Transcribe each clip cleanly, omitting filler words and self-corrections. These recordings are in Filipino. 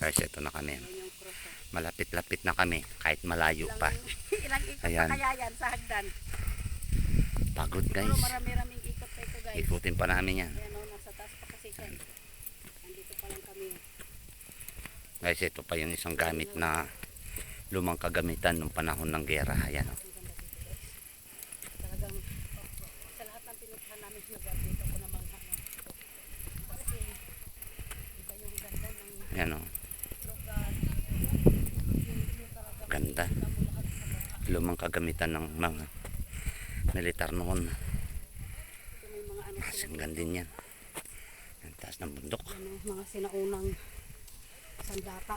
Guys, ito na kami. Malapit-lapit na kami kahit malayo pa. Ilang ikot Ayan. pa kaya yan sa hagdan? Pagod guys. Puro marami-raming ikot pa ito guys. Ikutin pa namin yan. Ayan o, nasa taas pa kasi siya. Nandito pa lang kami. Guys, ito pa yung isang gamit na lumang kagamitan nung panahon ng gera. Ayan o. Talagang sa lahat ng pinuntahan namin nag-update ako ng mga kasi iba yung ganda ng Ayan o. lugar. Ganda. Lumang kagamitan ng mga militar noon. Ito may mga ano sila. Sanggan din yan. Ang taas ng bundok. Ano, mga sinaunang sandata.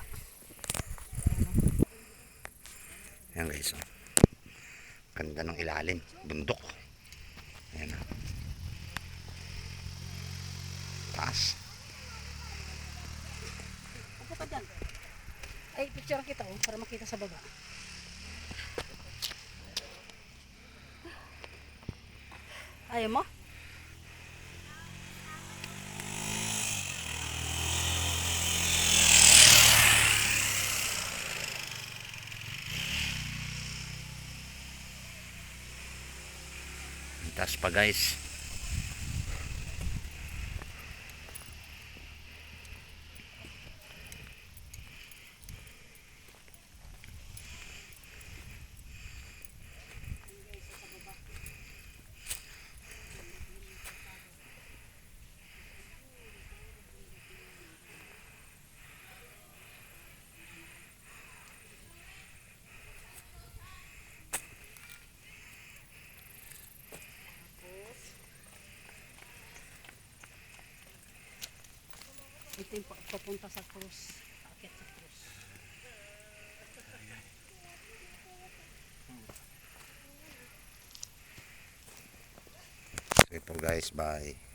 Ayan guys o. Ganda ng ilalim. Bundok. Ayan o. Taas. Upo ka dyan. Ay, picture kita oh, para makita sa baba. Ayaw mo? Ang taas pa guys. Ito yung papunta sa cruise. Akit sa cruise. Okay po guys, bye.